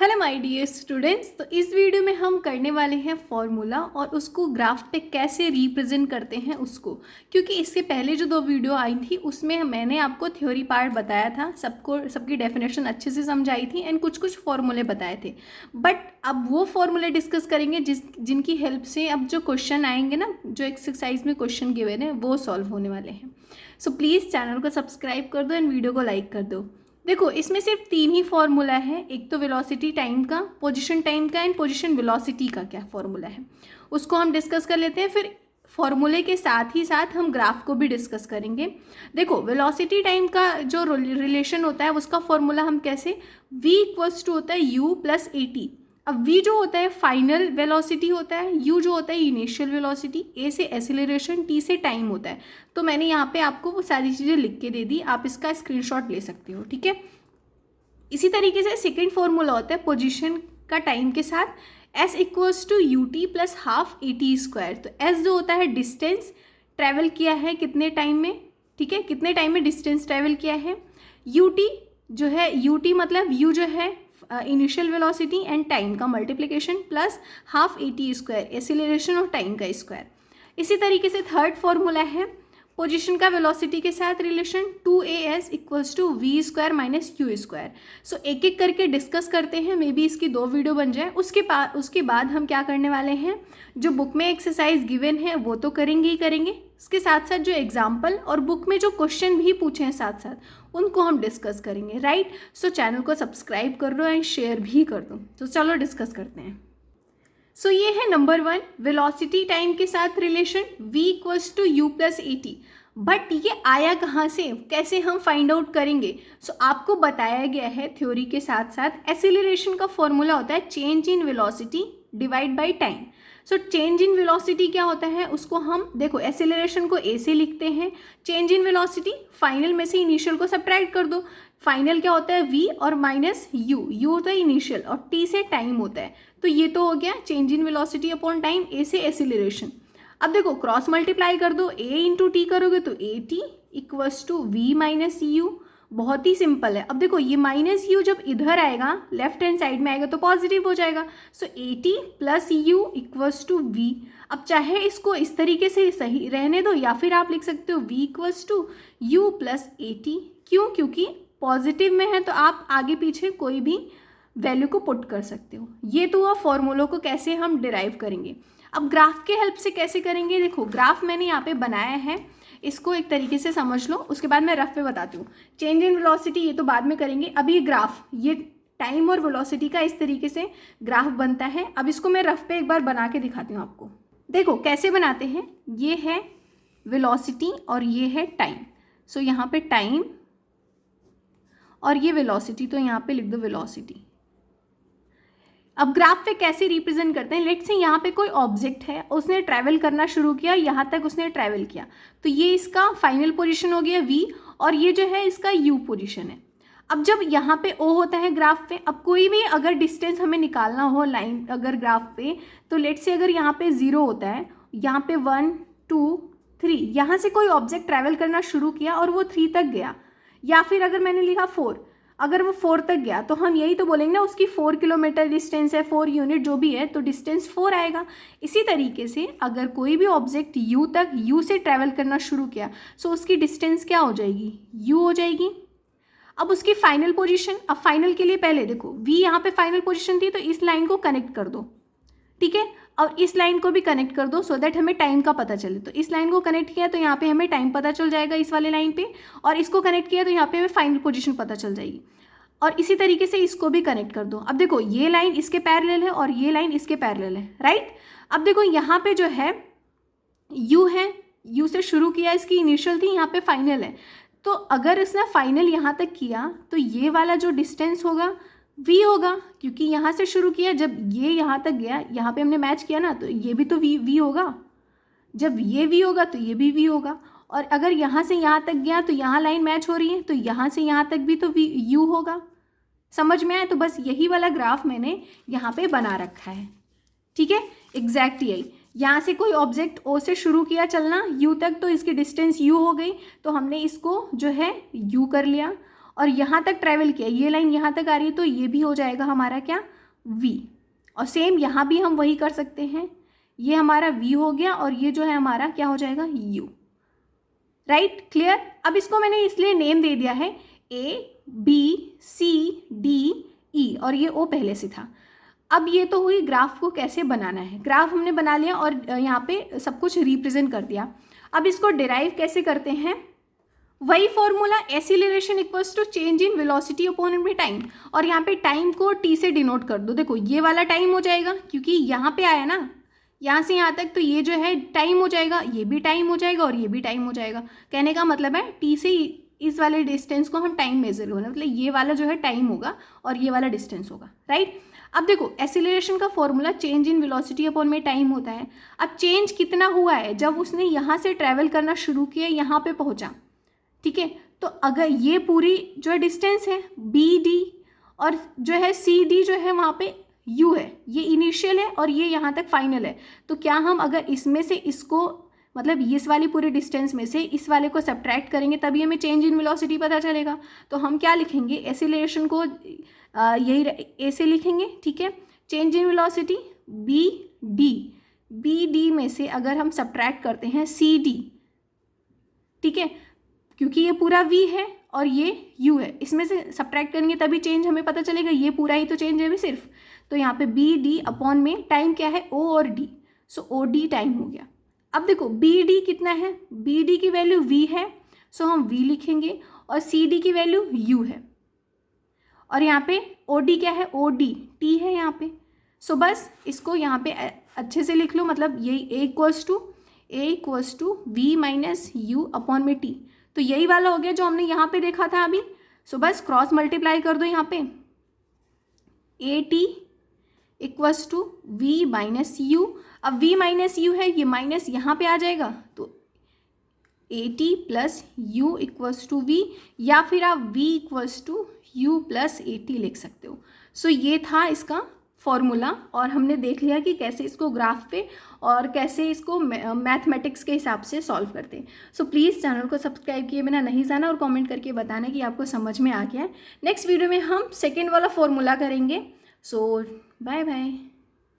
Hello my dear students. तो इस video में हम करने वाले हैं फॉर्मूला और उसको ग्राफ पे कैसे रिप्रेजेंट करते हैं उसको, क्योंकि इससे पहले जो 2 वीडियो आई थी उसमें मैंने आपको थ्योरी पार्ट बताया था, सबकी डेफिनेशन अच्छे से समझाई थी एंड कुछ फॉर्मूले बताए थे। बट अब वो फॉर्मूले डिस्कस करेंगे जिनकी हेल्प से अब जो क्वेश्चन आएंगे ना, जो एक्सरसाइज में क्वेश्चन गिवन है वो सॉल्व होने वाले हैं। सो प्लीज़ चैनल को सब्सक्राइब कर दो एंड वीडियो को लाइक कर दो। देखो, इसमें सिर्फ 3 ही फॉर्मूला है। एक तो वेलोसिटी टाइम का, पोजीशन टाइम का एंड पोजीशन वेलोसिटी का क्या फॉर्मूला है उसको हम डिस्कस कर लेते हैं। फिर फॉर्मूले के साथ ही साथ हम ग्राफ को भी डिस्कस करेंगे। देखो, वेलोसिटी टाइम का जो रिलेशन होता है उसका फॉर्मूला हम कैसे, v इक्वल्स टू होता है u प्लस ए टी। अब v जो होता है फाइनल वेलोसिटी होता है, u जो होता है इनिशियल वेलोसिटी, a से एक्सीलरेशन, t से टाइम होता है। तो मैंने यहाँ पे आपको वो सारी चीज़ें लिख के दे दी, आप इसका स्क्रीनशॉट ले सकते हो, ठीक है। इसी तरीके से सेकेंड फॉर्मूला होता है पोजीशन का टाइम के साथ, s equals to u t plus half A T square. तो s जो होता है डिस्टेंस ट्रैवल किया है कितने टाइम में, ठीक है, कितने टाइम में डिस्टेंस ट्रैवल किया है। यू टी जो है, यू टी मतलब u जो है इनिशियल वेलोसिटी एंड टाइम का multiplication plus half A T square, acceleration और टाइम का स्क्वायर। इसी तरीके से थर्ड फॉर्मूला है पोजीशन का वेलोसिटी के साथ relation, 2as equals to V square minus U square. So एक एक करके डिस्कस करते हैं, मे बी इसकी 2 वीडियो बन जाए। उसके बाद हम क्या करने वाले हैं, जो बुक में एक्सरसाइज गिवन है वो तो करेंगे ही करेंगे, इसके साथ साथ जो एग्जाम्पल और बुक में जो क्वेश्चन भी पूछे हैं साथ साथ उनको हम डिस्कस करेंगे, राइट। सो चैनल को सब्सक्राइब कर दो एंड शेयर भी कर दो। तो चलो डिस्कस करते हैं। सो ये है नंबर 1, वेलोसिटी टाइम के साथ relation v equals to u plus a t. But ये आया कहाँ से, कैसे हम फाइंड आउट करेंगे। सो आपको बताया गया है थ्योरी के साथ साथ एक्सीलरेशन का फॉर्मूला होता है change in velocity divide by time. So change in velocity क्या होता है, उसको हम देखो एक्सीलरेशन को a से लिखते हैं, चेंज इन वेलोसिटी फाइनल में से इनिशियल को सब्ट्रैक्ट कर दो। फाइनल क्या होता है v और माइनस u होता है इनिशियल और t से टाइम होता है। तो ये तो हो गया change in velocity upon time, a से एक्सीलरेशन। अब देखो क्रॉस मल्टीप्लाई कर दो, a इंटू टी करोगे तो a t equals to v minus u. बहुत ही सिंपल है। अब देखो ये माइनस यू जब इधर आएगा लेफ्ट हैंड साइड में आएगा तो पॉजिटिव हो जाएगा। So A T plus you equals to V. अब चाहे इसको इस तरीके से सही रहने दो या फिर आप लिख सकते हो v equals to u plus a t. क्यों, क्योंकि पॉजिटिव में है तो आप आगे पीछे कोई भी वैल्यू को पुट कर सकते हो। ये तो हुआ फॉर्मूलों को कैसे हम डिराइव करेंगे। अब ग्राफ के हेल्प से कैसे करेंगे, देखो ग्राफ मैंने यहाँ पे बनाया है, इसको एक तरीके से समझ लो, उसके बाद मैं रफ पे बताती हूँ। चेंज इन वेलोसिटी ये तो बाद में करेंगे, अभी ग्राफ ये टाइम और वेलोसिटी का इस तरीके से ग्राफ बनता है। अब इसको मैं रफ पे एक बार बना के दिखाती हूँ आपको। देखो कैसे बनाते हैं, ये है वेलोसिटी और ये है टाइम। सो यहाँ पे टाइम और ये वेलोसिटी, तो यहाँ पे लिख दो वेलोसिटी। अब ग्राफ पे कैसे रिप्रेजेंट करते हैं, लेट्स से यहाँ पे कोई ऑब्जेक्ट है, उसने ट्रैवल करना शुरू किया, यहाँ तक उसने ट्रैवल किया, तो ये इसका फाइनल पोजीशन हो गया v और ये जो है इसका u पोजीशन है। अब जब यहाँ पे o होता है ग्राफ पे, अब कोई भी अगर डिस्टेंस हमें निकालना हो लाइन अगर ग्राफ पे, तो लेट्स से अगर यहाँ पे 0 होता है, यहाँ पे 1 2 3, यहाँ से कोई ऑब्जेक्ट ट्रैवल करना शुरू किया और वो 3 तक गया, या फिर अगर मैंने लिखा 4, अगर वो 4 तक गया तो हम यही तो बोलेंगे ना उसकी 4 किलोमीटर डिस्टेंस है, 4 यूनिट जो भी है, तो डिस्टेंस 4 आएगा। इसी तरीके से अगर कोई भी ऑब्जेक्ट u तक u से ट्रैवल करना शुरू किया, सो उसकी डिस्टेंस क्या हो जाएगी, u हो जाएगी। अब उसकी फाइनल पोजीशन, अब फाइनल के लिए पहले देखो v यहाँ पे फाइनल पोजीशन थी, तो इस लाइन को कनेक्ट कर दो, ठीक है, और इस लाइन को भी कनेक्ट कर दो सो दैट हमें टाइम का पता चले। तो इस लाइन को कनेक्ट किया तो यहाँ पे हमें टाइम पता चल जाएगा इस वाले लाइन पे, और इसको कनेक्ट किया तो यहाँ पे हमें फाइनल पोजीशन पता चल जाएगी। और इसी तरीके से इसको भी कनेक्ट कर दो। अब देखो ये लाइन इसके पैरेलल है और ये लाइन इसके पैरेलल है, राइट। अब देखो यहाँ पे जो है u है, u से शुरू किया, इसकी इनिशियल थी, यहाँ पे फाइनल है। तो अगर इसने फाइनल यहाँ तक किया तो ये वाला जो डिस्टेंस होगा v होगा, क्योंकि यहाँ से शुरू किया, जब ये यहाँ तक गया, यहाँ पे हमने मैच किया ना, तो ये भी तो v होगा। जब ये v होगा तो ये भी v होगा, और अगर यहाँ से यहाँ तक गया तो यहाँ लाइन मैच हो रही है, तो यहाँ से यहाँ तक भी तो u होगा। समझ में आए, तो बस यही वाला ग्राफ मैंने यहाँ पे बना रखा है, ठीक है, एग्जैक्ट यही। यहाँ से कोई ऑब्जेक्ट O से शुरू किया चलना U तक, तो इसकी डिस्टेंस U हो गई, तो हमने इसको जो है U कर लिया, और यहाँ तक ट्रैवल किया, ये लाइन यहाँ तक आ रही है, तो ये भी हो जाएगा हमारा क्या, v। और सेम यहाँ भी हम वही कर सकते हैं, ये हमारा v हो गया और ये जो है हमारा क्या हो जाएगा, u। Right, clear. अब इसको मैंने इसलिए नेम दे दिया है a b c d e और ये o पहले से था। अब ये तो हुई ग्राफ को कैसे बनाना है, ग्राफ हमने बना लिया और यहाँ पे सब कुछ रिप्रेजेंट कर दिया। अब इसको डिराइव कैसे करते हैं, वही formula, acceleration equals to change in velocity upon में टाइम, और यहाँ पे टाइम को t से डिनोट कर दो। देखो ये वाला टाइम हो जाएगा क्योंकि यहाँ पे आया ना, यहाँ से यहाँ तक, तो ये जो है टाइम हो जाएगा, ये भी टाइम हो जाएगा और ये भी टाइम हो जाएगा। कहने का मतलब है t से इस वाले डिस्टेंस को हम टाइम मेजर करना, मतलब ये वाला जो है टाइम होगा और ये वाला डिस्टेंस होगा, राइट। अब देखो एक्सीलरेशन का formula change in velocity upon में टाइम होता है। अब चेंज कितना हुआ है, जब उसने यहाँ से ट्रैवल करना शुरू किया, यहाँ पे पहुँचा, ठीक है। तो अगर ये पूरी जो है डिस्टेंस है बी डी और जो है सी डी जो है वहाँ पे यू है, ये इनिशियल है और ये यहाँ तक फाइनल है। तो क्या हम अगर इसमें से इसको, मतलब इस वाली पूरी डिस्टेंस में से इस वाले को सब्ट्रैक्ट करेंगे तभी हमें चेंज इन वेलोसिटी पता चलेगा। तो हम क्या लिखेंगे, एक्सीलरेशन को यही ए से लिखेंगे, ठीक है। Change in velocity b d में से अगर हम सब्ट्रैक्ट करते हैं सी डी, ठीक है, क्योंकि ये पूरा v है और ये u है, इसमें से सब्ट्रैक्ट करेंगे तभी चेंज हमें पता चलेगा, ये पूरा ही तो चेंज है अभी सिर्फ। तो यहाँ पे बी डी अपॉन में टाइम क्या है, o और d, सो ओ डी टाइम हो गया। अब देखो बी डी कितना है, बी डी की वैल्यू v है, सो हम v लिखेंगे, और सी डी की वैल्यू u है, और यहाँ पे ओ डी क्या है, ओ डी t है यहाँ पे। सो बस इसको यहाँ पे अच्छे से लिख लो, मतलब यही a equals to v minus u upon में t। तो यही वाला हो गया जो हमने यहाँ पे देखा था अभी। सो बस क्रॉस मल्टीप्लाई कर दो यहाँ पे, a t equals to v minus u. अब v माइनस यू है, ये माइनस यहाँ पे आ जाएगा, तो a T plus you equals to v, या फिर आप v equals to u plus a t लिख सकते हो। सो ये था इसका फॉर्मूला, और हमने देख लिया कि कैसे इसको ग्राफ पे और कैसे इसको मैथमेटिक्स के हिसाब से सॉल्व करते हैं। सो प्लीज़ चैनल को सब्सक्राइब किए बिना नहीं जाना और कमेंट करके बताना कि आपको समझ में आ गया है। नेक्स्ट वीडियो में हम सेकेंड वाला फॉर्मूला करेंगे। सो बाय बाय।